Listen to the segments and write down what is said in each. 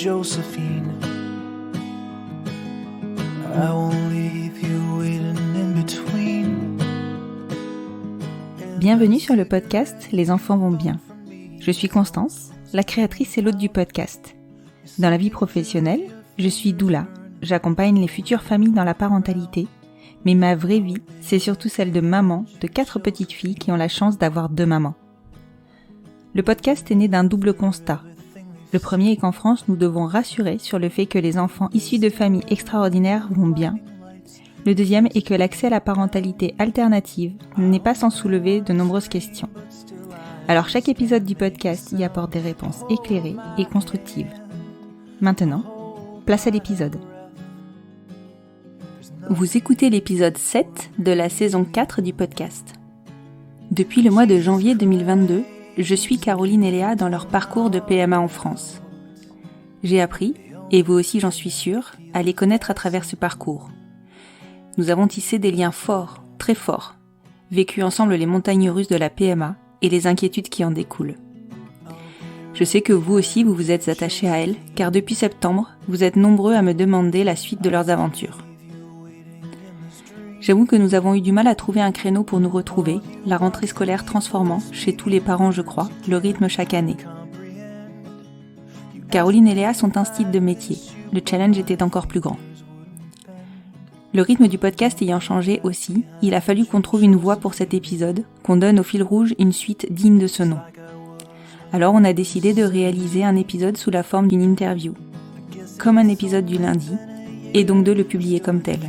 Josephine. I won't leave you waiting in between. Bienvenue sur le podcast Les enfants vont bien. Je suis Constance, la créatrice et l'hôte du podcast. Dans la vie professionnelle, je suis doula. J'accompagne les futures familles dans la parentalité, mais ma vraie vie, c'est surtout celle de maman de 4 petites filles qui ont la chance d'avoir 2 mamans. Le podcast est né d'un double constat. Le premier est qu'en France, nous devons rassurer sur le fait que les enfants issus de familles extraordinaires vont bien. Le deuxième est que l'accès à la parentalité alternative n'est pas sans soulever de nombreuses questions. Alors chaque épisode du podcast y apporte des réponses éclairées et constructives. Maintenant, place à l'épisode. Vous écoutez l'épisode 7 de la saison 4 du podcast. Depuis le mois de janvier 2022, je suis Caroline et Léa dans leur parcours de PMA en France. J'ai appris, et vous aussi j'en suis sûre, à les connaître à travers ce parcours. Nous avons tissé des liens forts, très forts, vécu ensemble les montagnes russes de la PMA et les inquiétudes qui en découlent. Je sais que vous aussi vous vous êtes attachés à elles, car depuis septembre, vous êtes nombreux à me demander la suite de leurs aventures. J'avoue que nous avons eu du mal à trouver un créneau pour nous retrouver, la rentrée scolaire transformant, chez tous les parents je crois, le rythme chaque année. Caroline et Léa sont un style de métier, le challenge était encore plus grand. Le rythme du podcast ayant changé aussi, il a fallu qu'on trouve une voix pour cet épisode, qu'on donne au fil rouge une suite digne de ce nom. Alors on a décidé de réaliser un épisode sous la forme d'une interview, comme un épisode du lundi, et donc de le publier comme tel.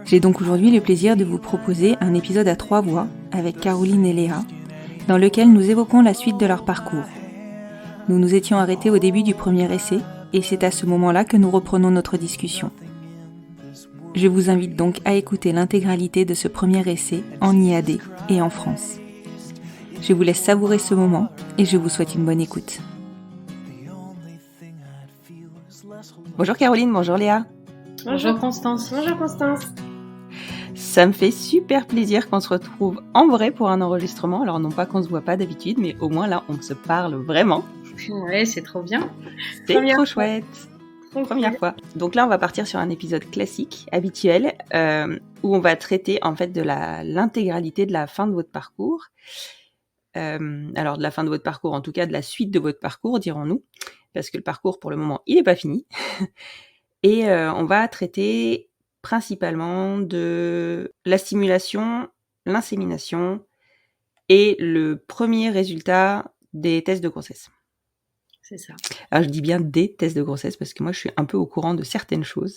J'ai donc aujourd'hui le plaisir de vous proposer un épisode à 3 voix, avec Caroline et Léa, dans lequel nous évoquons la suite de leur parcours. Nous nous étions arrêtés au début du premier essai, et c'est à ce moment-là que nous reprenons notre discussion. Je vous invite donc à écouter l'intégralité de ce premier essai en IAD et en France. Je vous laisse savourer ce moment et je vous souhaite une bonne écoute. Bonjour Caroline, bonjour Léa. Bonjour Constance. Bonjour Constance. Ça me fait super plaisir qu'on se retrouve en vrai pour un enregistrement. Alors non pas qu'on se voit pas d'habitude, mais au moins là on se parle vraiment. Ouais, c'est trop bien. C'est trop chouette. Première fois. Donc là, on va partir sur un épisode classique, habituel, où on va traiter en fait de l'intégralité de la fin de votre parcours. Alors de la fin de votre parcours, en tout cas de la suite de votre parcours, dirons-nous, parce que le parcours pour le moment, il n'est pas fini. Et on va traiter principalement de la stimulation, l'insémination et le premier résultat des tests de grossesse. C'est ça. Alors je dis bien des tests de grossesse parce que moi je suis un peu au courant de certaines choses.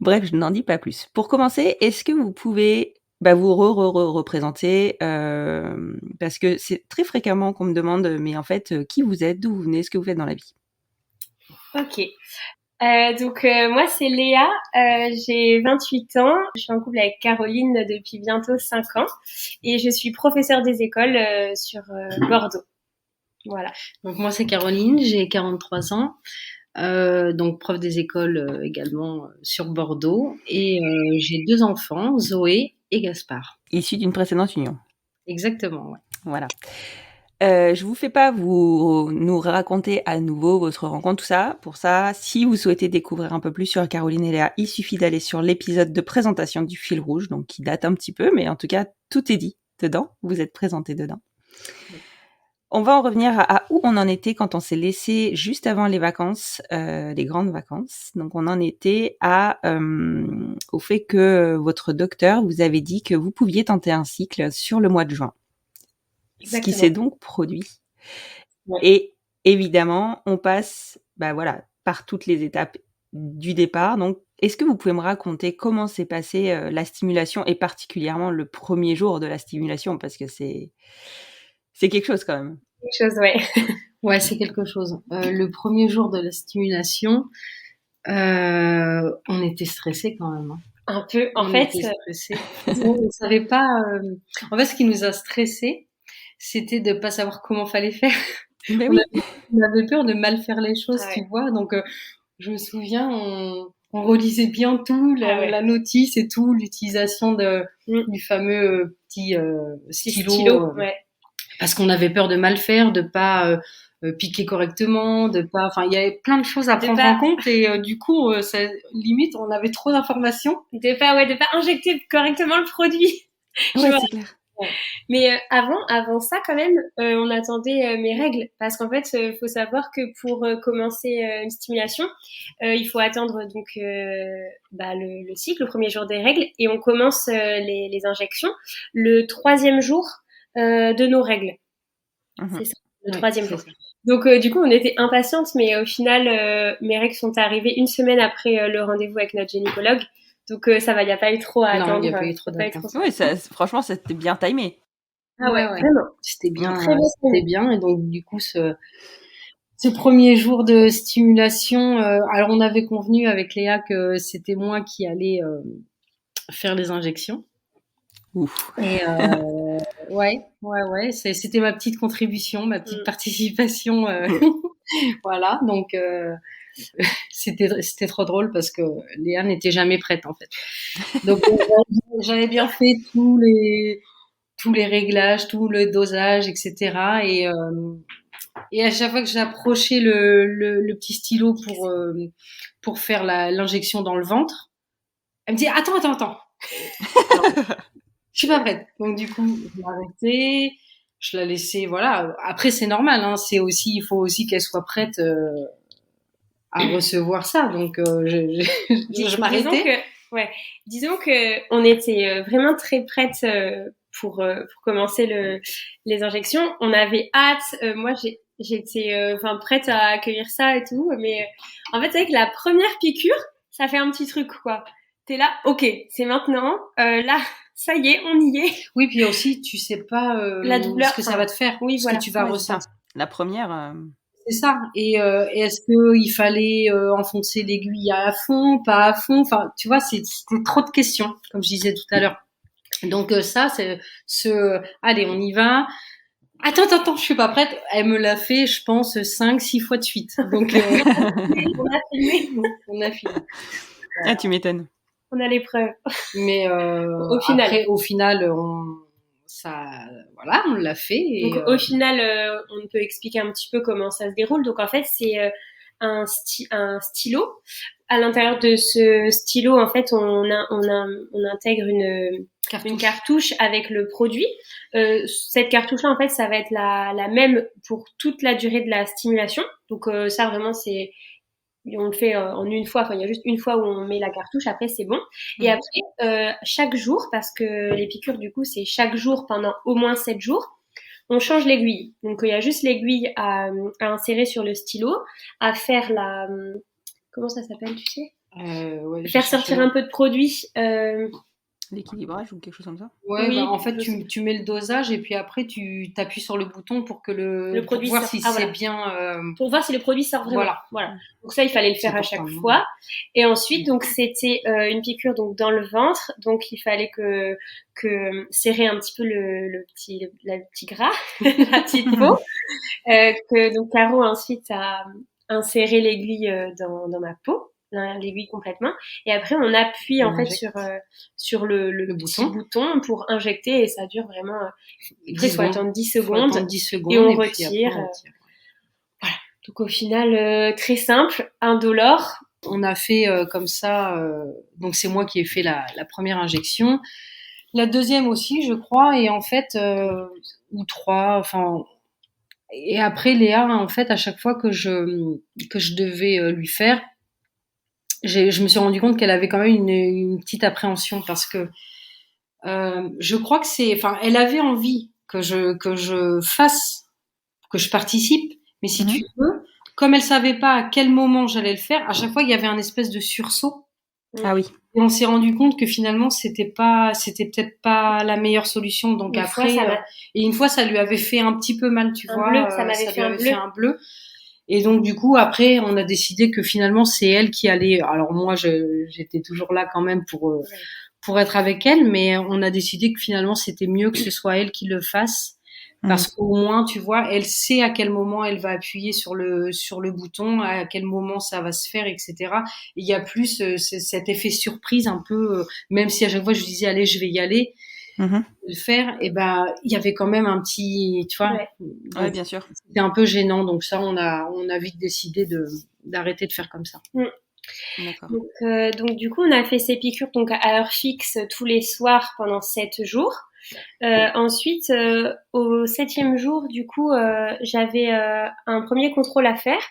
Bref, je n'en dis pas plus. Pour commencer, est-ce que vous pouvez vous représenter parce que c'est très fréquemment qu'on me demande mais en fait qui vous êtes, d'où vous venez, ce que vous faites dans la vie. Ok. Donc moi c'est Léa, j'ai 28 ans, je suis en couple avec Caroline depuis bientôt 5 ans et je suis professeure des écoles sur Bordeaux. Voilà. Donc moi c'est Caroline, j'ai 43 ans, donc prof des écoles également sur Bordeaux et j'ai 2 enfants, Zoé et Gaspard. Issus d'une précédente union. Exactement, ouais. Voilà. Je vous fais pas nous raconter à nouveau votre rencontre, tout ça. Pour ça, si vous souhaitez découvrir un peu plus sur Caroline et Léa, il suffit d'aller sur l'épisode de présentation du fil rouge, donc qui date un petit peu, mais en tout cas, tout est dit dedans. Vous êtes présentés dedans. Oui. On va en revenir à où on en était quand on s'est laissé juste avant les vacances, les grandes vacances. Donc on en était au fait que votre docteur vous avait dit que vous pouviez tenter un cycle sur le mois de juin. Exactement. Ce qui s'est donc produit. Ouais. Et évidemment, on passe par toutes les étapes du départ. Donc, est-ce que vous pouvez me raconter comment s'est passée la stimulation et particulièrement le premier jour de la stimulation parce que c'est quelque chose quand même. Quelque chose, ouais. Ouais, c'est quelque chose. Le premier jour de la stimulation, on était stressés quand même. Hein. Un peu, en fait. On ne savait pas. En fait, ce qui nous a stressés, c'était de pas savoir comment fallait faire. Mais oui. On avait peur de mal faire les choses, tu vois. Donc, je me souviens, on relisait bien tout, la notice et tout, l'utilisation du fameux petit stylo. Ouais. Parce qu'on avait peur de mal faire, de pas piquer correctement, de pas, enfin, il y avait plein de choses à De prendre pas- en compte et du coup, limite, on avait trop d'informations. de pas injecter correctement le produit. Je Ouais, me c'est clair. Mais avant ça, quand même, on attendait mes règles. Parce qu'en fait, faut savoir que pour commencer une stimulation, il faut attendre donc le cycle, le premier jour des règles, et on commence les injections le troisième jour de nos règles. Mhm. C'est ça, le Ouais, troisième c'est jour. ça. Donc du coup, on était impatientes, mais au final, mes règles sont arrivées une semaine après le rendez-vous avec notre gynécologue. Donc ça va, il n'y a pas eu trop à Non, attendre. il y a pas eu trop pas eu d'attente. Oui, franchement, c'était bien timé. Ah ouais, Ouais. vraiment. C'était bien, Très bien c'était bien. Et donc, du coup, ce premier jour de stimulation, alors on avait convenu avec Léa que c'était moi qui allais faire les injections. Ouf. Et ouais, c'était ma petite contribution, ma petite participation. Voilà, donc c'était trop drôle parce que Léa n'était jamais prête en fait. Donc j'avais bien fait tous les réglages, tout le dosage, etc. Et à chaque fois que j'approchais le petit stylo pour faire l'injection dans le ventre, elle me dit attends. Alors, je suis pas prête. Donc du coup, je l'ai arrêtée, je la laissais. Voilà. Après c'est normal. Hein, il faut aussi qu'elle soit prête à recevoir ça. Donc je m'arrêtais. Disons que on était vraiment très prêtes pour commencer les injections. On avait hâte. Moi, j'étais prête à accueillir ça et tout. Mais en fait, c'est vrai que la première piqûre, ça fait un petit truc, quoi. T'es là, ok, c'est maintenant. Là, ça y est, on y est. Oui, puis aussi, tu sais pas La douleur, ce que ça va te faire, oui, ce voilà. que tu vas Ouais, c'est ça. ressentir. La première. C'est ça. Et est-ce que il fallait enfoncer l'aiguille à fond, pas à fond? Enfin, tu vois, c'était trop de questions, comme je disais tout à l'heure. Donc ça, c'est allez, on y va. Attends, je suis pas prête. Elle me l'a fait, je pense, 5-6 fois de suite. Donc On a filmé, on a fini. Ah, tu m'étonnes. on a l'épreuve. Mais Au final. après, au final, voilà, on l'a fait. Et, Donc au final, on peut expliquer un petit peu comment ça se déroule. Donc en fait, c'est un stylo. À l'intérieur de ce stylo, en fait, on intègre une cartouche avec le produit. Cette cartouche-là, en fait, ça va être la même pour toute la durée de la stimulation. Donc ça, vraiment, on le fait en une fois. Enfin, il y a juste une fois où on met la cartouche. Après, c'est bon. Et après, chaque jour, parce que les piqûres, du coup, c'est chaque jour pendant au moins 7 jours, on change l'aiguille. Donc, il y a juste l'aiguille à insérer sur le stylo, à faire comment ça s'appelle, tu sais? Ouais, Faire sortir un peu de produit. L'équilibrage ou quelque chose comme ça. Ouais, Oui, bah, en fait, tu mets le dosage et puis après, tu t'appuies sur le bouton pour que Le produit pour voir sort. si Ah, c'est voilà. bien. Pour voir si le produit sort vraiment. Voilà. Donc ça, il fallait le C'est faire à chaque important. fois. Et ensuite, donc c'était une piqûre donc dans le ventre. Donc il fallait que serrer un petit peu le petit gras, la petite peau. Que donc Caro ensuite a inséré l'aiguille dans ma peau, l'aiguille complètement. Et après, on appuie en fait sur le petit bouton pour injecter et ça dure vraiment. Après, il faut attendre 10 secondes. Et on retire. Voilà. Donc au final, très simple, indolore. On a fait comme ça. Donc c'est moi qui ai fait la première injection. La deuxième aussi, je crois. Et en fait, ou trois. Enfin. Et après, Léa, en fait, à chaque fois que je devais lui faire, je me suis rendu compte qu'elle avait quand même une petite appréhension parce que je crois que elle avait envie que je fasse, que je participe, mais si tu veux, comme elle savait pas à quel moment j'allais le faire, à chaque fois il y avait un espèce de sursaut. Ah oui. Et on s'est rendu compte que finalement c'était peut-être pas la meilleure solution. Donc et une fois ça lui avait fait un petit peu mal, tu vois. Bleu, ça m'avait fait un bleu. Et donc du coup après on a décidé que finalement c'est elle qui allait. Alors moi j'étais toujours là quand même pour être avec elle, mais on a décidé que finalement c'était mieux que ce soit elle qui le fasse. Parce qu'au moins, tu vois, elle sait à quel moment elle va appuyer sur le bouton, à quel moment ça va se faire, etc. Il y a plus cet effet surprise un peu, même si à chaque fois je disais allez, je vais y aller, Mhm. le faire, et ben il y avait quand même un petit, tu vois, Ouais. donc Ouais, bien sûr. c'était un peu gênant. Donc ça, on a vite décidé d'arrêter de faire comme ça. D'accord. Donc du coup, on a fait ces piqûres donc à heure fixe tous les soirs pendant 7 jours. Ensuite, au 7e jour, du coup, j'avais un premier contrôle à faire.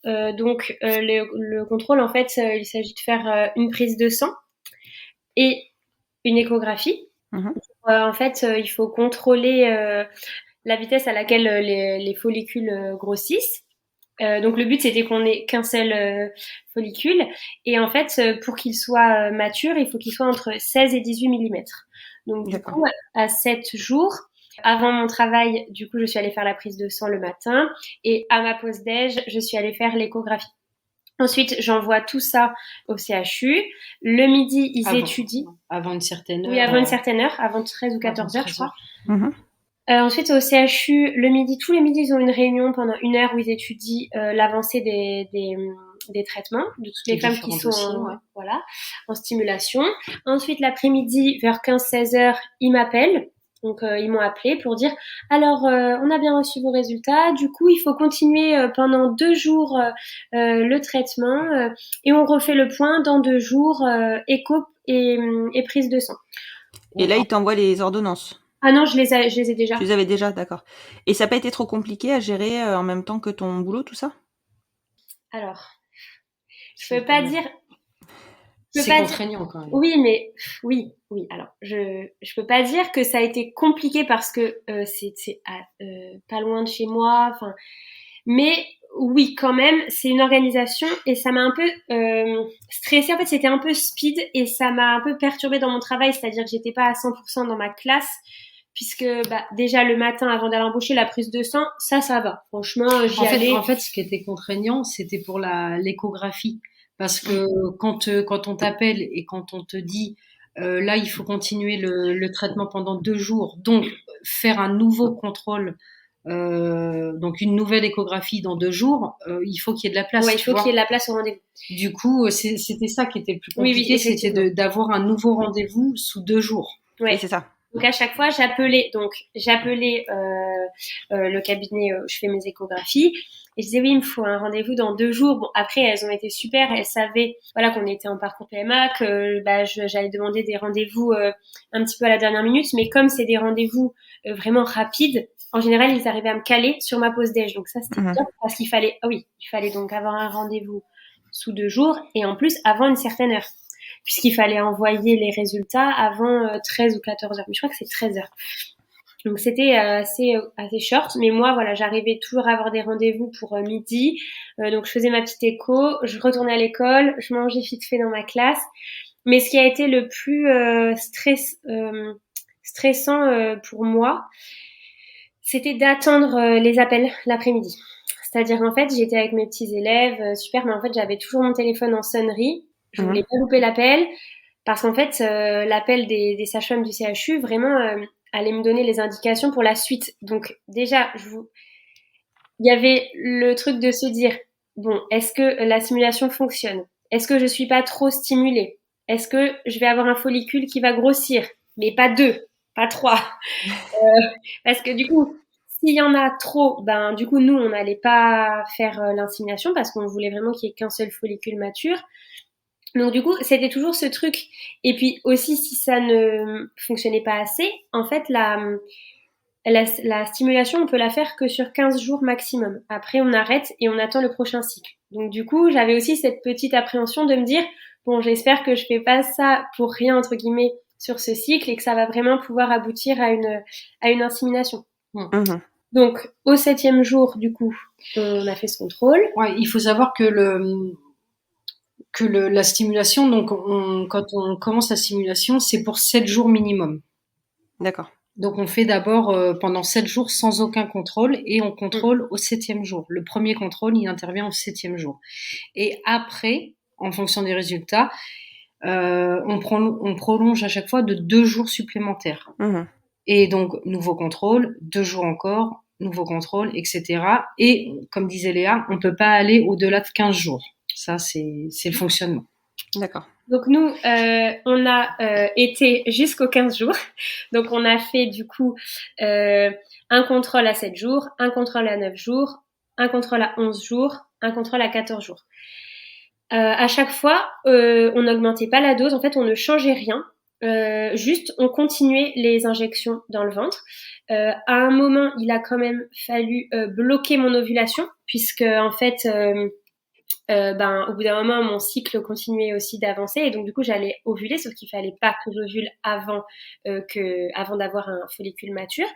Le contrôle, en fait, il s'agit de faire une prise de sang et une échographie. Mhm. En fait, il faut contrôler la vitesse à laquelle les follicules grossissent. Donc le but c'était qu'on ait qu'un seul follicule et en fait pour qu'il soit mature il faut qu'il soit entre 16 et 18 millimètres. Donc du D'accord. coup à 7 jours avant mon travail du coup je suis allée faire la prise de sang le matin et à ma pause déj je suis allée faire l'échographie. Ensuite j'envoie tout ça au CHU. Le midi ils étudient. Avant une certaine heure. Oui avant une certaine heure, avant 13 ou 14 heures je crois. Mhm. Ensuite, au CHU, le midi, tous les midis, ils ont une réunion pendant 1 heure où ils étudient l'avancée des traitements de toutes les femmes qui sont voilà, en stimulation. Ensuite, l'après-midi, vers 15-16 heures, ils m'appellent. Donc, ils m'ont appelé pour dire alors, on a bien reçu vos résultats. Du coup, il faut continuer pendant 2 jours le traitement et on refait le point dans 2 jours, écho et prise de sang. Et là, il t'envoie les ordonnances. Ah non, je les ai déjà. Tu les avais déjà, d'accord. Et ça n'a pas été trop compliqué à gérer en même temps que ton boulot, tout ça? Alors, je peux pas dire. C'est contraignant quand même. Oui, mais oui. Alors, je peux pas dire que ça a été compliqué parce que c'est pas loin de chez moi. Enfin, mais oui, quand même, c'est une organisation et ça m'a un peu stressée. En fait, c'était un peu speed et ça m'a un peu perturbée dans mon travail. C'est-à-dire que j'étais pas à 100% dans ma classe. Puisque déjà le matin avant d'aller embaucher la prise de sang, ça va. Franchement, j'y allais. En fait, ce qui était contraignant, c'était pour l'échographie, parce que quand on t'appelle et quand on te dit là, il faut continuer le traitement pendant 2 jours, donc faire un nouveau contrôle, donc une nouvelle échographie dans 2 jours, il faut qu'il y ait de la place. Ouais, il faut qu'il y ait de la place au rendez-vous. Du coup, c'était ça qui était le plus compliqué, c'était d'avoir un nouveau rendez-vous sous 2 jours. Ouais. Oui, c'est ça. Donc à chaque fois, j'appelais le cabinet où je fais mes échographies et je disais oui, il me faut un rendez-vous dans 2 jours. Bon, après elles ont été super, elles savaient voilà qu'on était en parcours PMA, que j'allais demander des rendez-vous un petit peu à la dernière minute, mais comme c'est des rendez-vous vraiment rapides, en général ils arrivaient à me caler sur ma pause déj. Donc ça c'était top parce qu'il fallait donc avoir un rendez-vous sous 2 jours et en plus avant une certaine heure. Puisqu'il fallait envoyer les résultats avant 13 ou 14 heures. Mais je crois que c'est 13 heures. Donc c'était assez short. Mais moi, voilà, j'arrivais toujours à avoir des rendez-vous pour midi. Donc je faisais ma petite écho, je retournais à l'école, je mangeais vite fait dans ma classe. Mais ce qui a été le plus stressant pour moi, c'était d'attendre les appels l'après-midi. C'est-à-dire en fait, j'étais avec mes petits élèves, super, mais en fait, j'avais toujours mon téléphone en sonnerie. Je voulais pas louper l'appel parce qu'en fait, l'appel des sages-femmes du CHU vraiment allait me donner les indications pour la suite. Donc déjà, il y avait le truc de se dire bon, est-ce que la stimulation fonctionne? Est-ce que je suis pas trop stimulée? Est-ce que je vais avoir un follicule qui va grossir? Mais pas 2, pas 3. Parce que du coup, s'il y en a trop, du coup, nous, on n'allait pas faire l'insémination parce qu'on voulait vraiment qu'il y ait qu'un seul follicule mature. Donc du coup, c'était toujours ce truc. Et puis aussi, si ça ne fonctionnait pas assez, en fait, la stimulation, on peut la faire que sur 15 jours maximum. Après, on arrête et on attend le prochain cycle. Donc du coup, j'avais aussi cette petite appréhension de me dire, bon, j'espère que je fais pas ça pour rien, entre guillemets, sur ce cycle et que ça va vraiment pouvoir aboutir à une insémination. Donc, au 7e jour, du coup, on a fait ce contrôle. Ouais, il faut savoir que la stimulation, donc quand on commence la stimulation, c'est pour 7 jours minimum. D'accord. Donc on fait d'abord pendant 7 jours sans aucun contrôle et on contrôle au 7e jour. Le premier contrôle, il intervient au 7e jour. Et après, en fonction des résultats, on prolonge à chaque fois de 2 jours supplémentaires. Et donc, nouveau contrôle, 2 jours encore, nouveau contrôle, etc. Et comme disait Léa, on peut pas aller au-delà de 15 jours. Ça, c'est le fonctionnement. D'accord. Donc nous, on a été jusqu'aux 15 jours. Donc on a fait du coup un contrôle à 7 jours, un contrôle à 9 jours, un contrôle à 11 jours, un contrôle à 14 jours. À chaque fois, on n'augmentait pas la dose. En fait, on ne changeait rien. Juste, on continuait les injections dans le ventre. À un moment, il a quand même fallu bloquer mon ovulation, puisque en fait, au bout d'un moment, mon cycle continuait aussi d'avancer, et donc du coup, j'allais ovuler, sauf qu'il fallait pas que j'ovule avant d'avoir un follicule mature.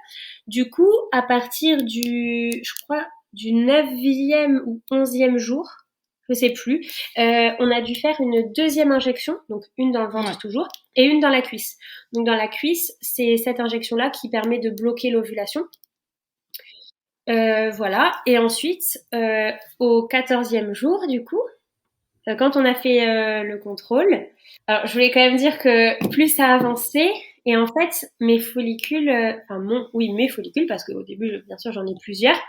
Du coup, à partir je crois, du 9e ou 11e jour, je sais plus, on a dû faire une deuxième injection, donc une dans le ventre toujours, et une dans la cuisse. Donc dans la cuisse, c'est cette injection-là qui permet de bloquer l'ovulation. Voilà. Et ensuite, au 14e jour, du coup, quand on a fait le contrôle, alors je voulais quand même dire que plus ça avançait, et en fait, mes follicules, mes follicules, parce qu'au début, bien sûr, j'en ai plusieurs.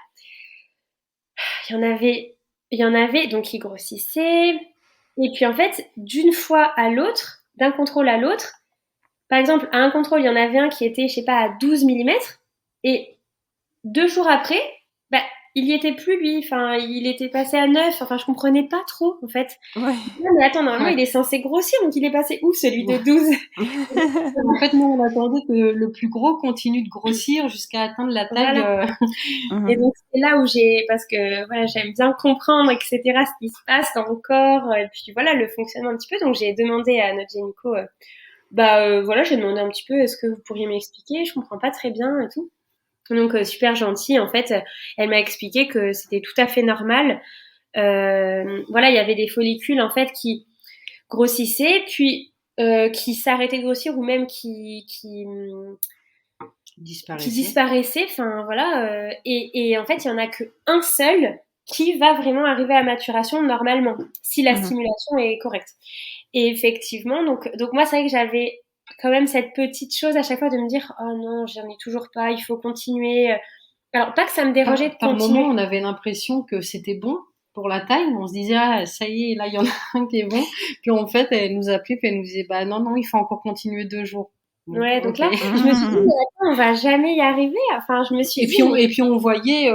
Il y en avait donc qui grossissaient. Et puis en fait, d'une fois à l'autre, d'un contrôle à l'autre, par exemple, à un contrôle, il y en avait un qui était, je sais pas, à 12 millimètres, et 2 jours après, il y était plus, lui. Enfin, il était passé à 9. Enfin, je comprenais pas trop, en fait. Ouais. Non, mais attends, normalement, il est censé grossir, donc il est passé où, celui de 12? En fait, nous, on attendait que le plus gros continue de grossir jusqu'à atteindre la taille. Voilà. Et donc, c'est là où parce que, voilà, j'aime bien comprendre, etc., ce qui se passe dans le corps, et puis, voilà, le fonctionnement un petit peu. Donc, j'ai demandé à notre gynéco, voilà, j'ai demandé un petit peu, est-ce que vous pourriez m'expliquer? Je comprends pas très bien et tout. Donc super gentille, en fait, elle m'a expliqué que c'était tout à fait normal. Voilà, il y avait des follicules en fait qui grossissaient, puis qui s'arrêtaient de grossir, ou même qui disparaissaient. Enfin voilà, et en fait, il y en a qu'un seul qui va vraiment arriver à maturation normalement, si la stimulation est correcte. Et effectivement, donc moi, c'est vrai que j'avais quand même cette petite chose à chaque fois de me dire, oh non, j'en ai toujours pas, il faut continuer. Alors, pas que ça me dérangeait de Par continuer. moment, on avait l'impression que c'était bon pour la taille. On se disait, ah, ça y est, là, il y en a un qui est bon. Puis en fait, elle nous appelait, puis elle nous disait, bah non, il faut encore continuer 2 jours. Ouais, donc là, je me suis dit, mais attends, on va jamais y arriver. Enfin, je me suis dit. Et puis on voyait,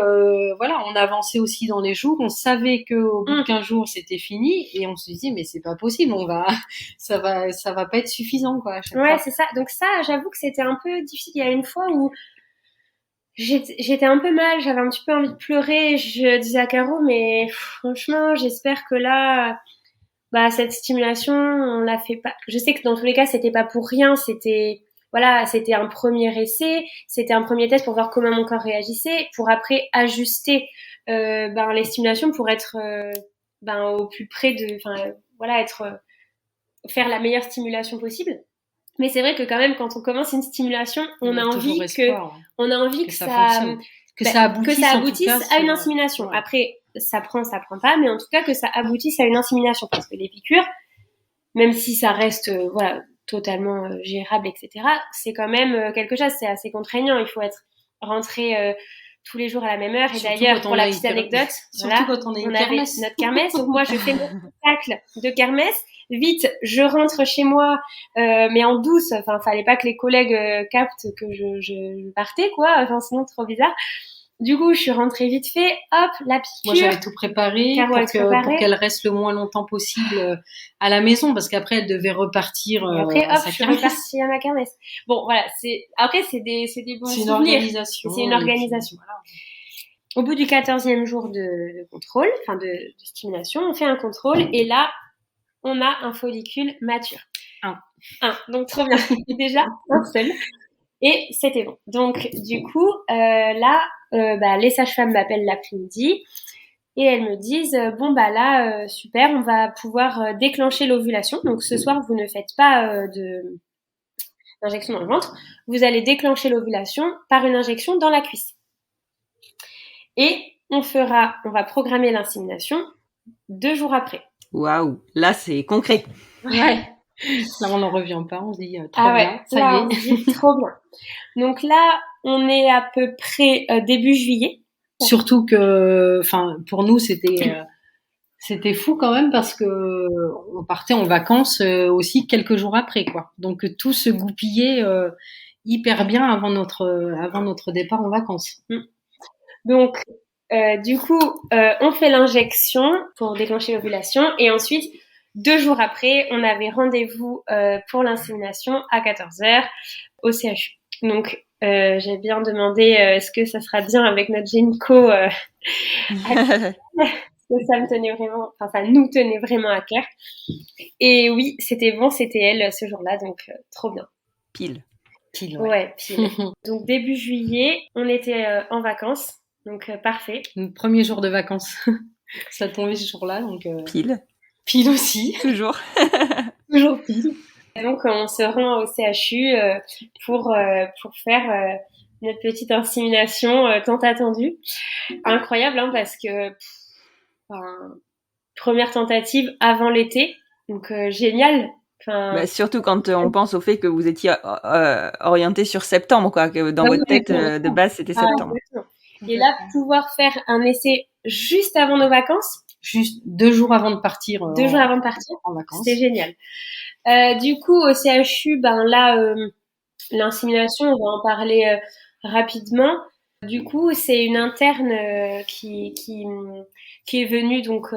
voilà, on avançait aussi dans les jours. On savait qu'au bout de 15 jours, c'était fini. Et on se disait, mais c'est pas possible, ça va pas être suffisant, quoi, à chaque fois. C'est ça. Donc ça, j'avoue que c'était un peu difficile. Il y a une fois où j'étais un peu mal, j'avais un petit peu envie de pleurer. Je disais à Caro, mais franchement, j'espère que là, cette stimulation, on la fait pas. Je sais que dans tous les cas, c'était pas pour rien. C'était un premier essai, c'était un premier test pour voir comment mon corps réagissait, pour après ajuster les stimulations pour être au plus près de, faire la meilleure stimulation possible. Mais c'est vrai que quand même, quand on commence une stimulation, on a envie que ça aboutisse à une insémination. Ouais. Après, ça prend pas, mais en tout cas que ça aboutisse à une insémination, parce que les piqûres, même si ça reste totalement gérable, etc., c'est quand même quelque chose, c'est assez contraignant. Il faut être rentré tous les jours à la même heure. Et d'ailleurs, pour la petite anecdote, quand on avait notre kermesse. Donc moi, je fais mon spectacle de kermesse. Vite, je rentre chez moi, mais en douce. Enfin, fallait pas que les collègues captent que je partais, quoi. Enfin, sinon, trop bizarre. Du coup, je suis rentrée vite fait. Hop, la piqûre. Moi, j'avais tout préparé pour qu'elle reste le moins longtemps possible à la maison, parce qu'après, elle devait repartir. Et après, hop, je suis repartie à ma kermesse. Bon, voilà. Après, c'est des bons souvenirs. C'est une organisation. Voilà. Au bout du 14e jour de contrôle, enfin de stimulation, on fait un contrôle, et là, on a un follicule mature. Un. Donc, trop bien. Déjà, un seul. Et c'était bon. Donc, du coup, là, les sages-femmes m'appellent l'après-midi et elles me disent, super, on va pouvoir déclencher l'ovulation. Donc, ce soir, vous ne faites pas d'injection dans le ventre. Vous allez déclencher l'ovulation par une injection dans la cuisse. Et on va programmer l'insémination 2 jours après. Waouh, là c'est concret. Ouais. Là on n'en revient pas, on se dit trop bien, ça y est. On se dit trop bien. Donc là, on est à peu près début juillet. Surtout que, pour nous c'était C'était fou quand même parce que on partait en vacances aussi quelques jours après, quoi. Donc tout se goupillait hyper bien avant notre départ en vacances. Donc, du coup, on fait l'injection pour déclencher l'ovulation et ensuite, 2 jours après, on avait rendez-vous pour l'insémination à 14h au CHU. Donc, j'ai bien demandé est-ce que ça sera bien avec notre gynéco parce que ça me tenait vraiment, enfin ça nous tenait vraiment à cœur. Et oui, c'était bon, c'était elle ce jour-là, donc trop bien. Pile. Pile, Ouais, pile. Donc début juillet, on était en vacances, donc parfait. Le premier jour de vacances, ça tombait ce jour-là, donc Pile. pile aussi, Toujours. toujours pile. Donc on se rend au CHU pour faire notre petite insémination tant attendue. Incroyable, hein, parce que première tentative avant l'été, donc génial. Bah, surtout quand on pense au fait que vous étiez orienté sur septembre, quoi, que dans votre tête de base c'était septembre. Exactement. Et là, pouvoir faire un essai juste avant nos vacances, juste 2 jours avant de partir. 2 jours avant de partir, en vacances. c'était génial. Du coup, au CHU, ben là, l'insémination, on va en parler rapidement. Du coup, c'est une interne qui est venue donc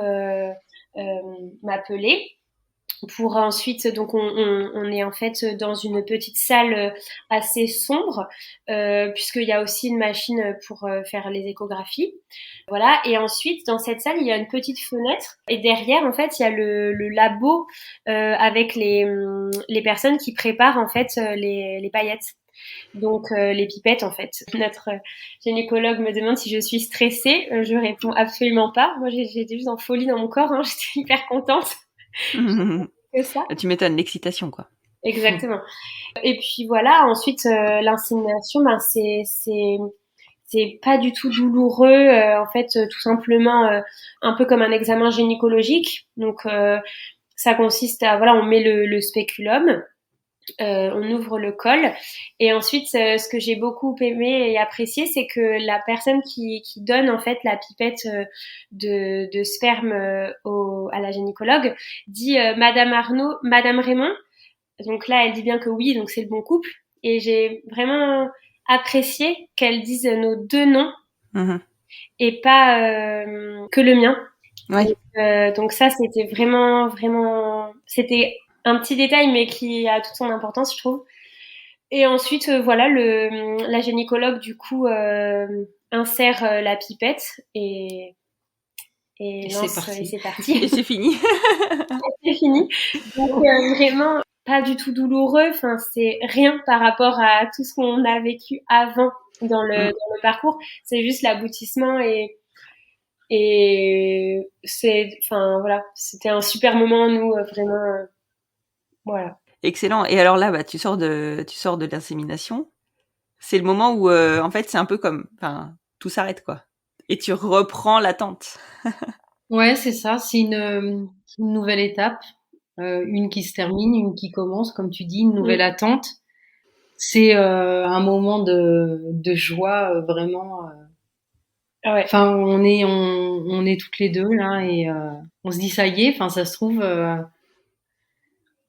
m'appeler pour ensuite, donc on est en fait dans une petite salle assez sombre puisqu'il y a aussi une machine pour faire les échographies. Voilà, et ensuite dans cette salle il y a une petite fenêtre et derrière en fait il y a le labo avec les personnes qui préparent en fait les paillettes. Donc les pipettes en fait. Notre gynécologue me demande si je suis stressée. Je réponds absolument pas. Moi j'étais juste en folie dans mon corps. Hein. J'étais hyper contente. Que ça. Tu m'étonnes, l'excitation, quoi. Exactement. Et puis voilà. Ensuite l'insémination, ben c'est pas du tout douloureux. En fait tout simplement un peu comme un examen gynécologique. Donc ça consiste à voilà on met le spéculum. On ouvre le col et ensuite ce que j'ai beaucoup aimé et apprécié c'est que la personne qui donne en fait la pipette de sperme à la gynécologue dit Madame Arnaud, Madame Raymond, donc là elle dit bien que oui, donc c'est le bon couple et j'ai vraiment apprécié qu'elle dise nos 2 noms et pas que le mien. Ouais. Donc ça c'était vraiment c'était un petit détail mais qui a toute son importance je trouve. Et ensuite voilà la gynécologue du coup insère la pipette et lance et c'est parti. Et c'est fini. C'est fini. Donc vraiment pas du tout douloureux, enfin c'est rien par rapport à tout ce qu'on a vécu avant dans le parcours, c'est juste l'aboutissement et c'est enfin voilà, c'était un super moment nous vraiment voilà. Excellent. Et alors là, bah, tu sors de l'insémination. C'est le moment où, en fait, c'est un peu comme, enfin, tout s'arrête, quoi. Et tu reprends l'attente. Ouais, c'est ça. C'est une nouvelle étape, une qui se termine, une qui commence, comme tu dis, une nouvelle attente. C'est un moment de joie vraiment. Ouais. Enfin, on est toutes les deux là et on se dit ça y est. Enfin, ça se trouve.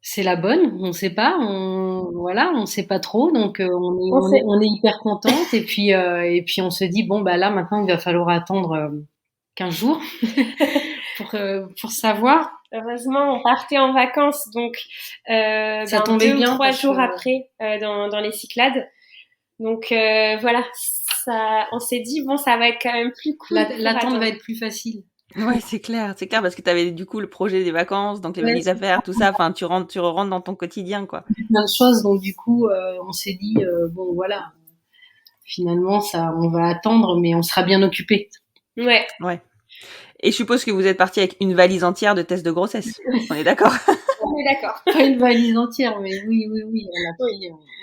C'est la bonne, on sait pas, on sait pas trop, donc on est hyper contente et puis on se dit bon bah là maintenant il va falloir attendre 15 jours pour savoir. Heureusement, on partait en vacances, donc ça tombait 2 bien ou 3 jours après dans les Cyclades. Donc voilà, ça, on s'est dit bon ça va être quand même plus cool. L'attente va être plus facile. Ouais, c'est clair, parce que t'avais du coup le projet des vacances, donc les valises à faire, tout ça. Enfin, tu rentres dans ton quotidien, quoi. Plein de choses, donc du coup, on s'est dit bon voilà, finalement ça, on va attendre, mais on sera bien occupé. Ouais. Et je suppose que vous êtes parti avec une valise entière de tests de grossesse. On est d'accord? On est d'accord. Pas une valise entière, mais oui,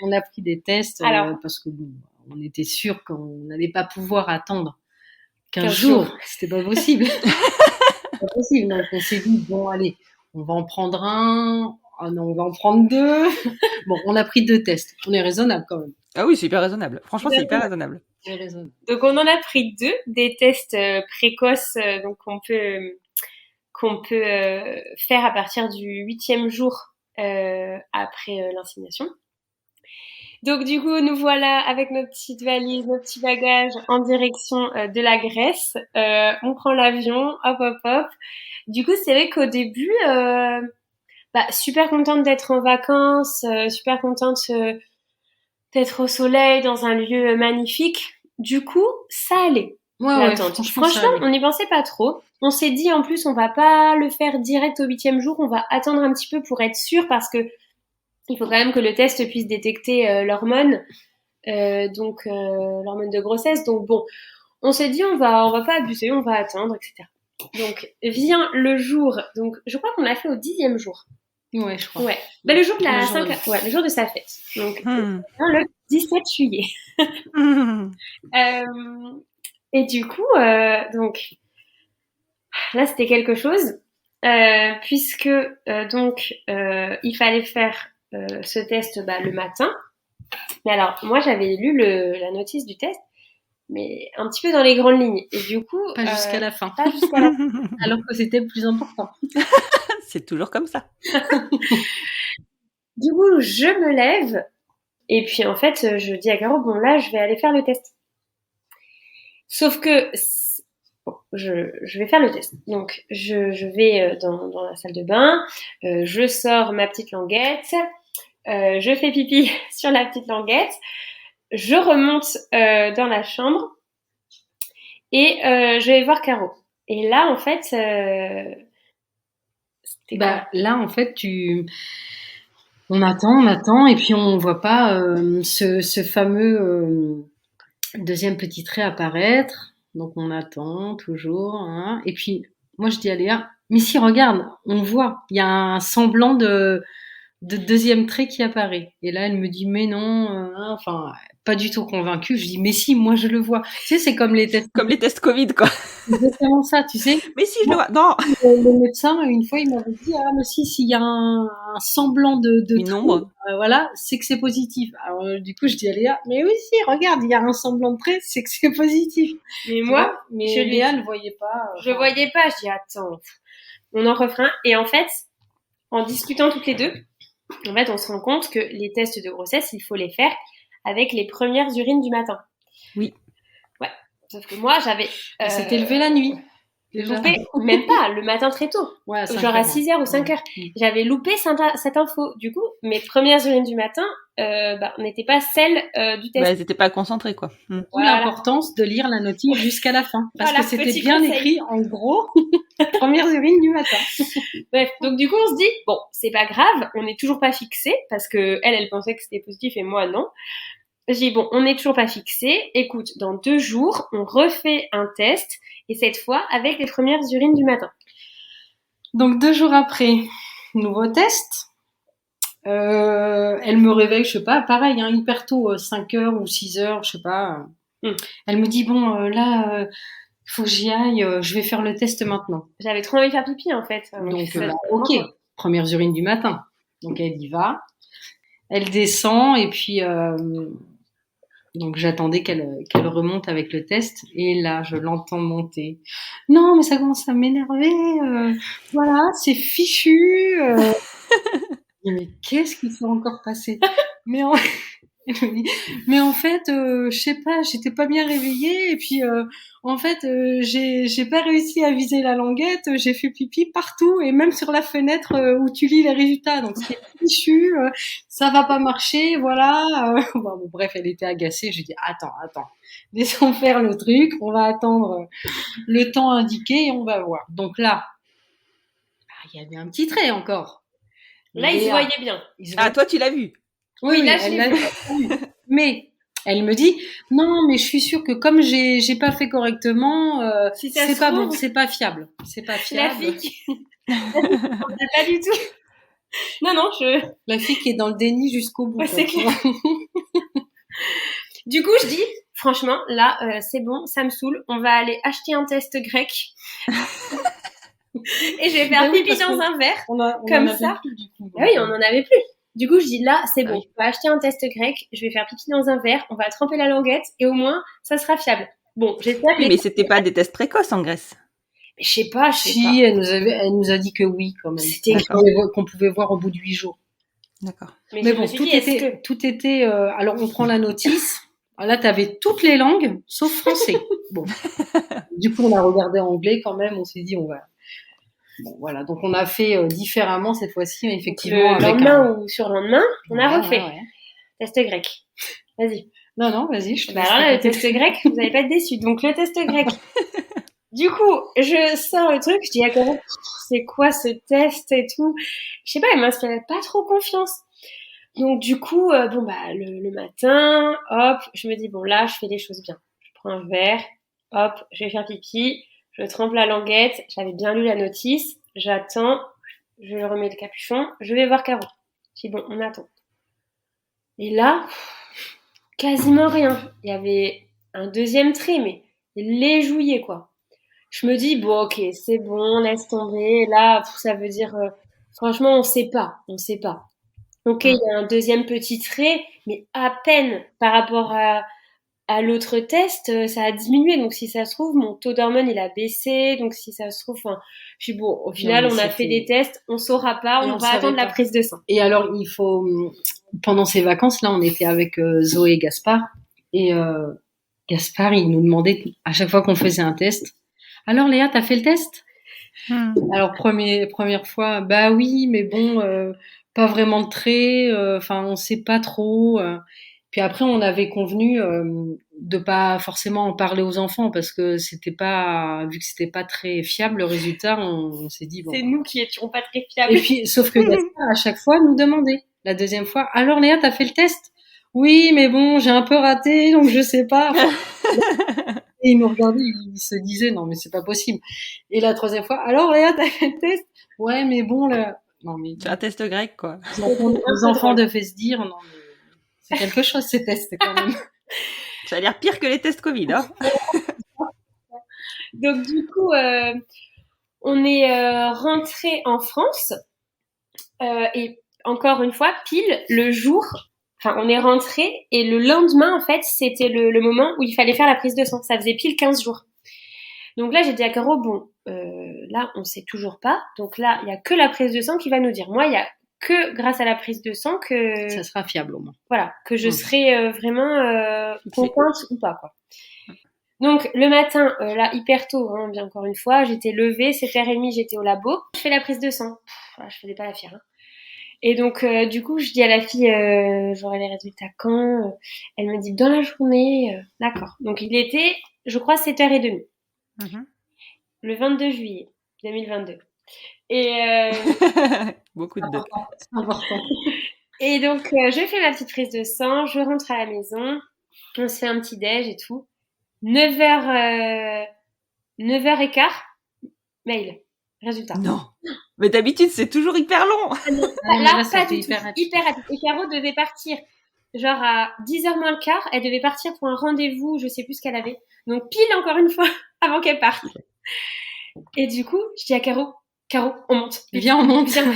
on a pris des tests parce que bon, on était sûr qu'on n'allait pas pouvoir attendre 15 jours. C'était pas possible. Pas possible. Donc on s'est dit bon allez, on va en prendre un. Ah non, on va en prendre 2. Bon, on a pris 2 tests. On est raisonnable quand même. Ah oui, c'est hyper raisonnable. Franchement, c'est hyper raisonnable. Donc on en a pris 2, des tests précoces, donc qu'on peut faire à partir du 8e jour après l'insémination. Donc du coup, nous voilà avec nos petites valises, nos petits bagages en direction de la Grèce. On prend l'avion, hop hop hop. Du coup, c'est vrai qu'au début, super contente d'être en vacances, super contente d'être au soleil dans un lieu magnifique. Du coup, ça allait. L'attente. Franchement, on n'y pensait pas trop. On s'est dit en plus, on va pas le faire direct au 8e jour, on va attendre un petit peu pour être sûr parce que il faut quand même que le test puisse détecter l'hormone, l'hormone de grossesse. Donc bon, on s'est dit on va pas abuser, on va attendre, etc. Donc vient le jour. Donc je crois qu'on l'a fait au 10e jour. Ouais, je crois. Ouais. Le jour de le jour de sa fête. Donc le 17 juillet. Et du coup, donc là c'était quelque chose, puisque il fallait faire ce test le matin. Mais alors, moi, j'avais lu la notice du test, mais un petit peu dans les grandes lignes. Et du coup... Pas jusqu'à la fin. Pas jusqu'à la fin. Alors que c'était le plus important. C'est toujours comme ça. Du coup, je me lève. Et puis, en fait, je dis à Caro, bon, là, je vais aller faire le test. Sauf que... je vais faire le test. Donc, je vais dans la salle de bain. Je sors ma petite languette. Je fais pipi sur la petite languette, je remonte dans la chambre et je vais voir Caro. Et là, en fait, là, en fait, on attend et puis on voit pas ce fameux deuxième petit trait apparaître. Donc on attend toujours. Hein. Et puis moi je dis à Léa, mais si regarde, on voit, il y a un semblant de deuxième trait qui apparaît. Et là, elle me dit, mais non, pas du tout convaincue. Je dis, mais si, moi, je le vois. Tu sais, c'est comme les tests. Comme les tests Covid, quoi. C'est exactement ça, tu sais. Mais si, je le vois. Non. Le médecin, une fois, il m'avait dit, mais si, s'il y a un semblant de nombre. Voilà, c'est que c'est positif. Alors, du coup, je dis à Léa, mais oui, si, regarde, il y a un semblant de trait, c'est que c'est positif. Mais moi, Léa ne voyait pas. Je voyais pas. Je dis, attends, on en refera un. Et en fait, en discutant toutes les deux, en fait, on se rend compte que les tests de grossesse, il faut les faire avec les premières urines du matin. Oui. Ouais. Sauf que moi, j'avais... C'était levé la nuit. Loupé, même pas, le matin très tôt. Ouais, genre à 6h ou 5h. J'avais loupé cette info. Du coup, mes premières urines du matin n'étaient pas celles du test. Elles n'étaient pas concentrées, quoi. Voilà. L'importance de lire la notice jusqu'à la fin. Parce que c'était bien écrit, en gros, premières urines du matin. Bref, donc du coup, on se dit, bon, c'est pas grave, on n'est toujours pas fixé, parce que elle pensait que c'était positif et moi, non. Je dis, bon, on n'est toujours pas fixé. Écoute, dans 2 jours, on refait un test, et cette fois, avec les premières urines du matin. Donc, 2 jours après, nouveau test. Elle me réveille, je sais pas, pareil, hyper tôt, 5h ou 6h, je sais pas. Elle me dit, bon, là, faut que j'y aille, je vais faire le test maintenant. J'avais trop envie de faire pipi, en fait. Donc, ok, premières urines du matin. Donc, elle y va. Elle descend, et puis... donc j'attendais qu'elle remonte avec le test et là je l'entends monter. Non mais ça commence à m'énerver. Voilà, c'est fichu. Mais qu'est-ce qui s'est encore passé? Mais en fait, je sais pas, j'étais pas bien réveillée et puis en fait, j'ai pas réussi à viser la languette, j'ai fait pipi partout et même sur la fenêtre où tu lis les résultats. Donc c'est fichu, ça va pas marcher, voilà. Bon, bref, elle était agacée. J'ai dit attends, laissons faire le truc, on va attendre le temps indiqué et on va voir. Donc là, il y avait un petit trait encore. Là, il se voyait bien. Ah, toi, tu l'as vu? Oui, là, je l'ai vu. Mais elle me dit non, mais je suis sûre que comme j'ai pas fait correctement, si c'est pas bon, c'est pas fiable. C'est pas fiable. La fille qui... pas du tout. Non, La fille qui est dans le déni jusqu'au bout. Ouais, c'est clair. Du coup, je dis, franchement, là, c'est bon, ça me saoule. On va aller acheter un test grec. Et je vais faire pipi dans un verre. Comme ça. Plus, du coup, oui, on en avait plus. Du coup, je dis là, c'est bon. On va acheter un test grec. Je vais faire pipi dans un verre. On va tremper la languette et au moins, ça sera fiable. Bon, j'espère. Oui, mais c'était pas des tests précoces en Grèce. Mais je sais pas. Si, elle nous a dit que oui, quand même. C'était qu'on pouvait voir au bout de 8 jours. D'accord. Mais je bon, me suis dit, tout était. Alors, on prend la notice. Alors là, t'avais toutes les langues, sauf français. Bon. Du coup, on a regardé en anglais quand même. On s'est dit, on va. Bon, voilà. Donc, on a fait différemment cette fois-ci, effectivement. Le lendemain ou sur le lendemain, on a refait. Ouais. Test grec. Vas-y. Non, vas-y. Je te Bah alors là, le test grec, vous n'allez pas être déçus. Donc, le test grec. Du coup, je sors le truc, je dis à Caro, c'est quoi ce test et tout. Je sais pas, elle m'inspirait pas trop confiance. Donc du coup, le matin, hop, je me dis bon là, je fais les choses bien. Je prends un verre, hop, je vais faire pipi, je trempe la languette. J'avais bien lu la notice, j'attends, je remets le capuchon, je vais voir Caro. Je dis bon, on attend. Et là, quasiment rien. Il y avait un deuxième trait, mais léjouillé quoi. Je me dis bon ok, c'est bon, laisse tomber. Là, ça veut dire franchement, on sait pas. Ok, il y a un deuxième petit trait, mais à peine par rapport à l'autre test, ça a diminué. Donc si ça se trouve, mon taux d'hormones il a baissé. Donc si ça se trouve, je dis bon, au final, on a fait des tests, on saura pas, on va attendre la prise de sang. Et alors, pendant ces vacances là, on était avec Zoé et Gaspard, et Gaspard, il nous demandait à chaque fois qu'on faisait un test. Alors Léa, t'as fait le test? Alors première fois, bah oui, mais bon, pas vraiment de trait. Enfin, on sait pas trop. Puis après, on avait convenu de pas forcément en parler aux enfants parce que vu que c'était pas très fiable le résultat, on s'est dit bon. C'est nous qui étions pas très fiables. Et puis, sauf que Gaspard à chaque fois nous demandait. La deuxième fois, alors Léa, t'as fait le test? Oui, mais bon, j'ai un peu raté, donc je sais pas. Et il nous regardait, il se disait non mais c'est pas possible. Et la troisième fois, alors Léa, t'as fait le test? Ouais, mais bon non mais C'est un test grec quoi. les enfants devaient se dire non mais c'est quelque chose ces tests quand même. Ça a l'air pire que les tests Covid, hein. Donc du coup, on est rentré en France et encore une fois pile le jour. Enfin, on est rentré et le lendemain, en fait, c'était le moment où il fallait faire la prise de sang. Ça faisait pile 15 jours. Donc là, j'ai dit à Caro, bon, là, on sait toujours pas. Donc là, il y a que la prise de sang qui va nous dire. Moi, il y a que grâce à la prise de sang que... Ça sera fiable au moins. Voilà, que je serai vraiment contente ou pas, quoi. Donc le matin, là, hyper tôt, hein, bien encore une fois, j'étais levée, 7h30, j'étais au labo. Je fais la prise de sang. Je faisais pas la fière, hein. Et donc, du coup, je dis à la fille, j'aurai les résultats quand? Elle me dit, dans la journée. D'accord. Donc, il était, je crois, 7h30. Le 22 juillet 2022. Et beaucoup de c'est important. Et donc, je fais ma petite prise de sang, je rentre à la maison, on se fait un petit déj et tout. 9h15, mail, résultat. Non. Mais d'habitude, c'est toujours hyper long. Là, pas du tout. Hyper rapide. Et Caro devait partir, genre à 10h moins le quart, elle devait partir pour un rendez-vous, je sais plus ce qu'elle avait. Donc, pile encore une fois, avant qu'elle parte. Et du coup, je dis à Caro, on monte. Viens, on monte. Viens.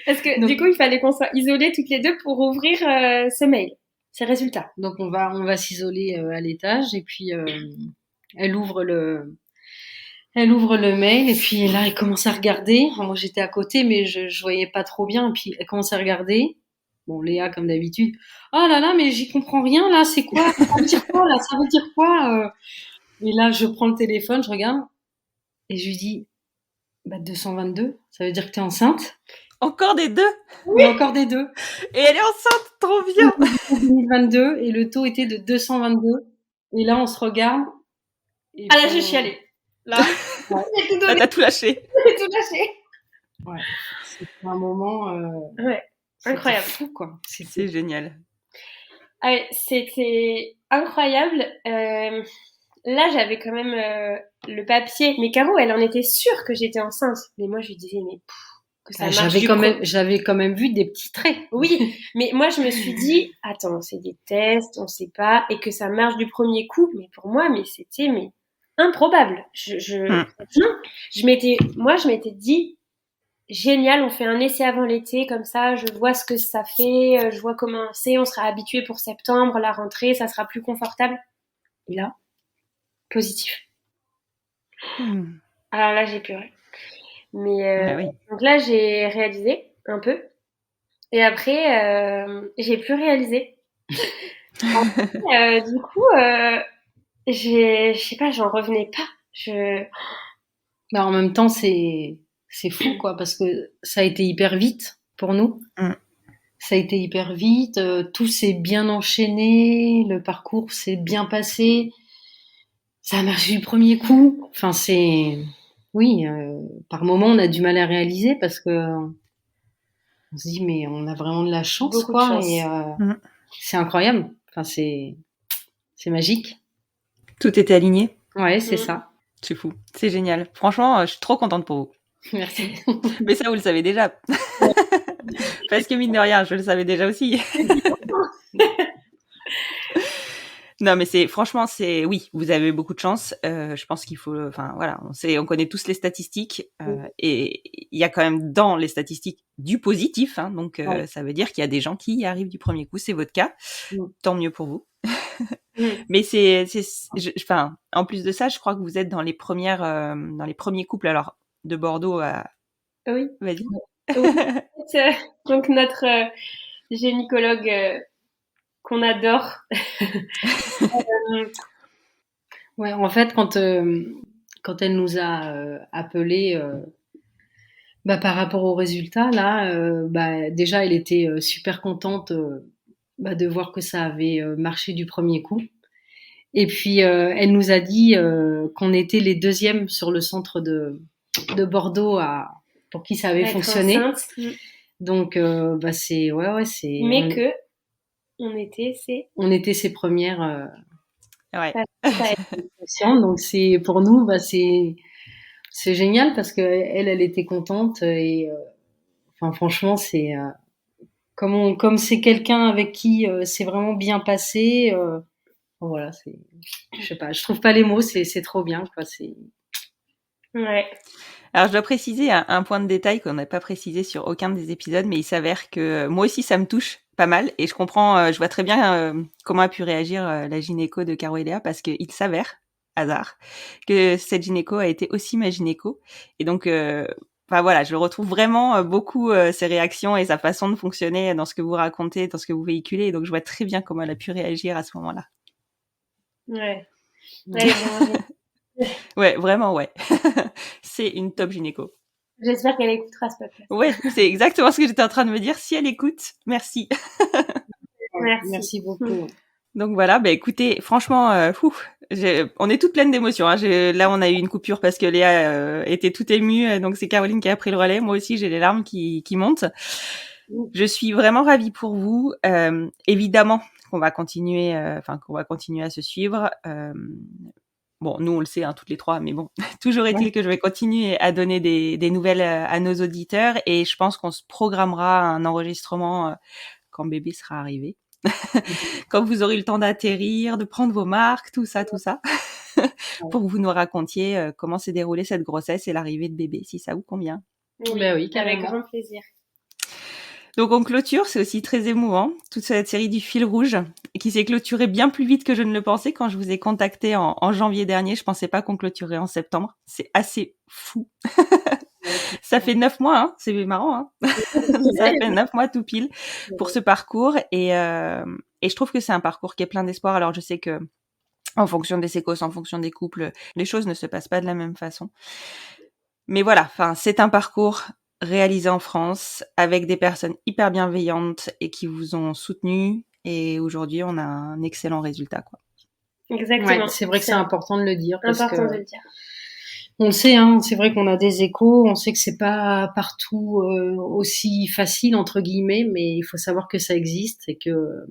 Parce que du coup, il fallait qu'on soit isolés toutes les deux pour ouvrir ce mail, ces résultats. Donc, on va s'isoler à l'étage et puis elle ouvre le mail et puis là, elle commence à regarder. Moi, j'étais à côté, mais je voyais pas trop bien. Et puis, elle commence à regarder. Bon, Léa, comme d'habitude. Oh là là, mais j'y comprends rien, là. C'est quoi? Ça veut dire quoi, là? Ça veut dire quoi? Et là, je prends le téléphone, je regarde. Et je lui dis, 222, ça veut dire que t'es enceinte? Encore des 2? Oui, encore des 2. Et elle est enceinte, trop bien! 2022, et le taux était de 222. Et là, on se regarde. Ah là, j'ai chialé. Là, j'ai tout donné. Là, t'as tout lâché. J'ai tout lâché. Ouais. C'était un moment. Ouais. Incroyable. Fou, quoi. C'est génial. Ah ouais, c'était incroyable. Là, j'avais quand même le papier. Mais Caro, elle en était sûre que j'étais enceinte. Mais moi, je lui disais, mais que ça marche. J'avais quand même vu des petits traits. Oui, mais moi, je me suis dit, attends, c'est des tests, on sait pas, et que ça marche du premier coup. Mais pour moi, c'était improbable. Non, je m'étais dit, génial, on fait un essai avant l'été, comme ça, je vois ce que ça fait, je vois comment c'est, on sera habitué pour septembre, la rentrée, ça sera plus confortable. Et là, positif. Alors là, j'ai pleuré. Mais Bah oui. donc là, j'ai réalisé un peu. Et après, j'ai plus réalisé. Du coup, je sais pas, j'en revenais pas. Bah, en même temps, c'est fou, quoi, parce que ça a été hyper vite pour nous. Mm. Ça a été hyper vite, tout s'est bien enchaîné, le parcours s'est bien passé, ça a marché du premier coup. Enfin, oui, par moments, on a du mal à réaliser parce que on se dit, mais on a vraiment de la chance, Beaucoup de quoi, chance. et Mm. c'est incroyable. Enfin, c'est magique. Tout était aligné. Ouais, c'est Mm. ça. C'est fou. C'est génial. Franchement, je suis trop contente pour vous. Merci. Mais ça, vous le savez déjà. Parce que mine de rien, je le savais déjà aussi. Non, mais franchement, oui, vous avez beaucoup de chance. Je pense qu'il faut, enfin, voilà, on connaît tous les statistiques, et il y a quand même dans les statistiques du positif, hein, donc Ouais. ça veut dire qu'il y a des gens qui y arrivent du premier coup. C'est votre cas. Mm. Tant mieux pour vous. Mm. Mais enfin, en plus de ça, je crois que vous êtes dans les premiers couples, alors, de Bordeaux à, Oui. vas-y. Oui. Donc notre gynécologue qu'on adore. Ouais, en fait, quand elle nous a appelé bah, par rapport aux résultats, là, bah, déjà, elle était super contente bah, de voir que ça avait marché du premier coup. Et puis, elle nous a dit qu'on était les deuxièmes sur le centre de Bordeaux pour qui ça avait Être fonctionné. enceinte. Donc, bah, c'est. Mais On, que on était ses premières Ouais. patientes. Donc, pour nous, bah, c'est génial parce que elle était contente et enfin franchement comme c'est quelqu'un avec qui c'est vraiment bien passé. Voilà, je sais pas, je trouve pas les mots, c'est trop bien, quoi. Ouais. Alors, je dois préciser un point de détail qu'on n'a pas précisé sur aucun des épisodes, mais il s'avère que moi aussi, ça me touche pas mal et je comprends, je vois très bien comment a pu réagir la gynéco de Caro et Léa parce qu'il s'avère, hasard, que cette gynéco a été aussi ma gynéco. Et donc, enfin voilà, je retrouve vraiment beaucoup ses réactions et sa façon de fonctionner dans ce que vous racontez, dans ce que vous véhiculez. Et donc, je vois très bien comment elle a pu réagir à ce moment-là. Ouais. Ouais, vraiment, Ouais, vraiment, ouais. C'est une top gynéco. j'espère qu'elle écoutera ce podcast. Ouais, c'est exactement ce que j'étais en train de me dire. Si elle écoute, merci. Merci. beaucoup. Donc voilà, bah écoutez, franchement, on est toutes pleines d'émotions. Hein. Là, on a eu une coupure parce que Léa était toute émue, donc c'est Caroline qui a pris le relais. Moi aussi, j'ai les larmes qui montent. Je suis vraiment ravie pour vous. Évidemment qu'on va continuer, qu'on va continuer à se suivre. Bon, nous, on le sait, hein, toutes les trois, mais bon, toujours est-il que je vais continuer à donner des nouvelles à nos auditeurs et je pense qu'on se programmera un enregistrement quand bébé sera arrivé. Quand vous aurez le temps d'atterrir, de prendre vos marques, tout ça, pour que vous nous racontiez comment s'est déroulée cette grossesse et l'arrivée de bébé, si ça vous convient. Oui, Bah oui, avec carrément. grand plaisir. Donc on clôture, c'est aussi très émouvant, toute cette série du fil rouge, qui s'est clôturée bien plus vite que je ne le pensais quand je vous ai contacté en janvier dernier. Je pensais pas qu'on clôturerait en septembre. C'est assez fou. Ça fait 9 mois, hein. C'est marrant, hein. Ça fait 9 mois tout pile pour ce parcours et je trouve que c'est un parcours qui est plein d'espoir. Alors je sais que en fonction des séquences, en fonction des couples, les choses ne se passent pas de la même façon. Mais voilà, enfin, c'est un parcours réalisé en France avec des personnes hyper bienveillantes et qui vous ont soutenu. Et aujourd'hui, on a un excellent résultat, quoi. Exactement. Ouais, c'est vrai que c'est important de le dire parce important que de le dire. on le sait, hein, c'est vrai qu'on a des échos, on sait que c'est pas partout aussi facile entre guillemets, mais il faut savoir que ça existe et que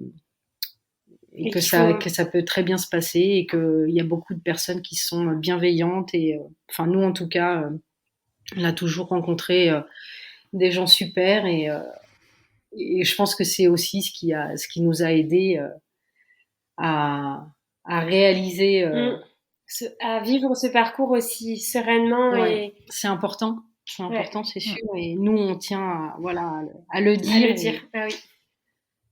ça peut très bien se passer et qu'il y a beaucoup de personnes qui sont bienveillantes et enfin nous en tout cas on a toujours rencontré des gens super et je pense que c'est aussi ce qui nous a aidé à réaliser à vivre ce parcours aussi sereinement ouais, et c'est important, c'est ouais. sûr et nous on tient à le dire, À le dire. Ah oui.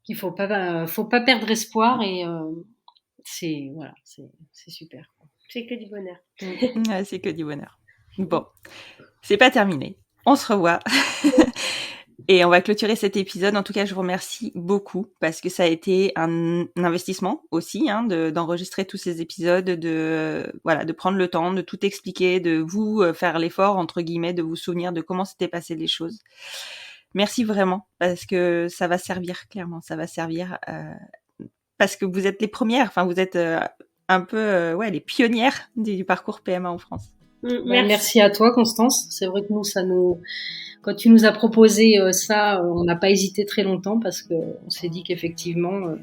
qu'il faut pas perdre espoir et c'est super. C'est que du bonheur. Ouais, c'est que du bonheur. Bon, c'est pas terminé. On se revoit. Et on va clôturer cet épisode. En tout cas, je vous remercie beaucoup parce que ça a été un investissement aussi, d'enregistrer tous ces épisodes, de prendre le temps, de tout expliquer, de vous faire l'effort, entre guillemets, de vous souvenir de comment s'étaient passées les choses. Merci vraiment parce que ça va servir, clairement, ça va servir parce que vous êtes les premières, enfin, vous êtes un peu les pionnières du parcours PMA en France. Merci à toi, Constance. C'est vrai que quand tu nous as proposé ça, on n'a pas hésité très longtemps parce qu'on s'est dit qu'effectivement,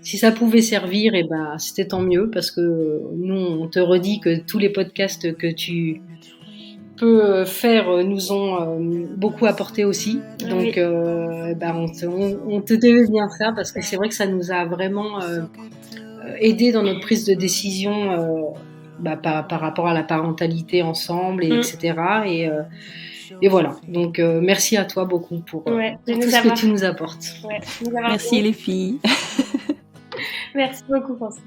si ça pouvait servir, c'était tant mieux parce que nous, on te redit que tous les podcasts que tu peux faire nous ont beaucoup apporté aussi. Donc, on te devait bien ça parce que c'est vrai que ça nous a vraiment aidé dans notre prise de décision par rapport à la parentalité ensemble, etc. Et voilà. Donc, merci à toi beaucoup pour tout ce que tu nous apportes. Merci les filles. Merci beaucoup, François.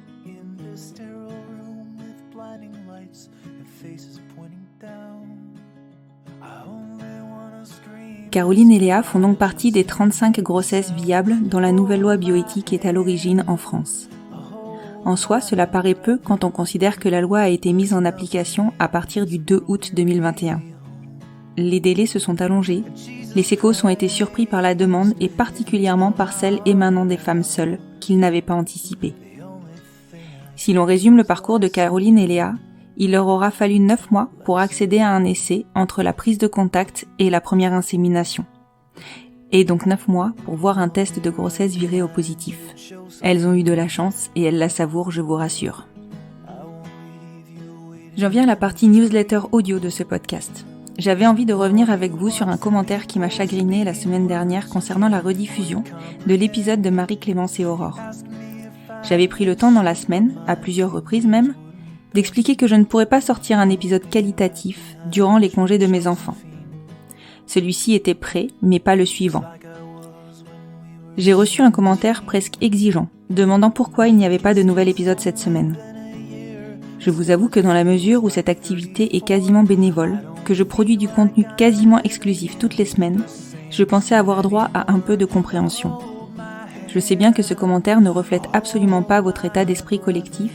Caroline et Léa font donc partie des 35 grossesses viables dont la nouvelle loi bioéthique est à l'origine en France. En soi, cela paraît peu quand on considère que la loi a été mise en application à partir du 2 août 2021. Les délais se sont allongés, les sécos ont été surpris par la demande et particulièrement par celle émanant des femmes seules, qu'ils n'avaient pas anticipées. Si l'on résume le parcours de Caroline et Léa, il leur aura fallu 9 mois pour accéder à un essai entre la prise de contact et la première insémination. Et donc 9 mois pour voir un test de grossesse virer au positif. Elles ont eu de la chance et elles la savourent, je vous rassure. J'en viens à la partie newsletter audio de ce podcast. J'avais envie de revenir avec vous sur un commentaire qui m'a chagriné la semaine dernière concernant la rediffusion de l'épisode de Marie-Clémence et Aurore. J'avais pris le temps dans la semaine, à plusieurs reprises même, d'expliquer que je ne pourrais pas sortir un épisode qualitatif durant les congés de mes enfants. Celui-ci était prêt, mais pas le suivant. J'ai reçu un commentaire presque exigeant, demandant pourquoi il n'y avait pas de nouvel épisode cette semaine. Je vous avoue que dans la mesure où cette activité est quasiment bénévole, que je produis du contenu quasiment exclusif toutes les semaines, je pensais avoir droit à un peu de compréhension. Je sais bien que ce commentaire ne reflète absolument pas votre état d'esprit collectif,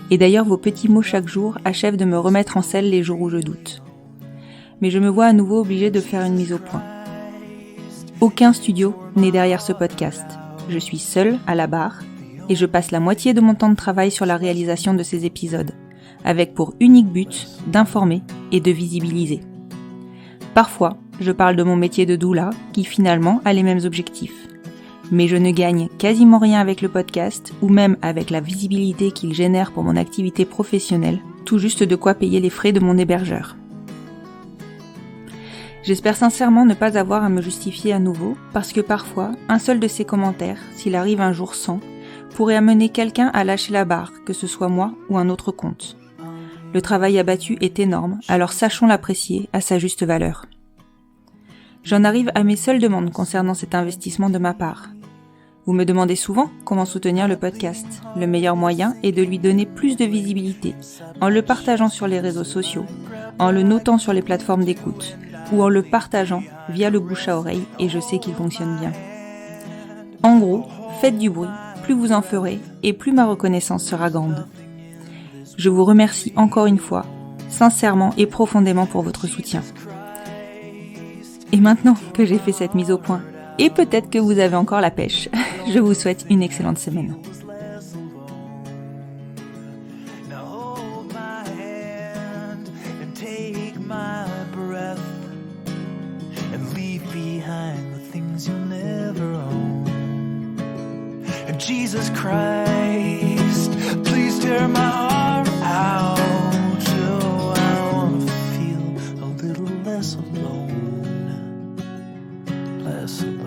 et d'ailleurs vos petits mots chaque jour achèvent de me remettre en selle les jours où je doute. Mais je me vois à nouveau obligée de faire une mise au point. Aucun studio n'est derrière ce podcast. Je suis seule à la barre, et je passe la moitié de mon temps de travail sur la réalisation de ces épisodes, avec pour unique but d'informer et de visibiliser. Parfois, je parle de mon métier de doula, qui finalement a les mêmes objectifs. Mais je ne gagne quasiment rien avec le podcast, ou même avec la visibilité qu'il génère pour mon activité professionnelle, tout juste de quoi payer les frais de mon hébergeur. J'espère sincèrement ne pas avoir à me justifier à nouveau, parce que parfois, un seul de ces commentaires, s'il arrive un jour sans, pourrait amener quelqu'un à lâcher la barre, que ce soit moi ou un autre compte. Le travail abattu est énorme, alors sachons l'apprécier à sa juste valeur. J'en arrive à mes seules demandes concernant cet investissement de ma part. Vous me demandez souvent comment soutenir le podcast. Le meilleur moyen est de lui donner plus de visibilité, en le partageant sur les réseaux sociaux, en le notant sur les plateformes d'écoute, ou en le partageant via le bouche à oreille, et je sais qu'il fonctionne bien. En gros, faites du bruit, plus vous en ferez, et plus ma reconnaissance sera grande. Je vous remercie encore une fois, sincèrement et profondément pour votre soutien. Et maintenant que j'ai fait cette mise au point, et peut-être que vous avez encore la pêche, je vous souhaite une excellente semaine. Jesus Christ, please tear my heart out. Oh, I want to feel a little less alone. Less alone.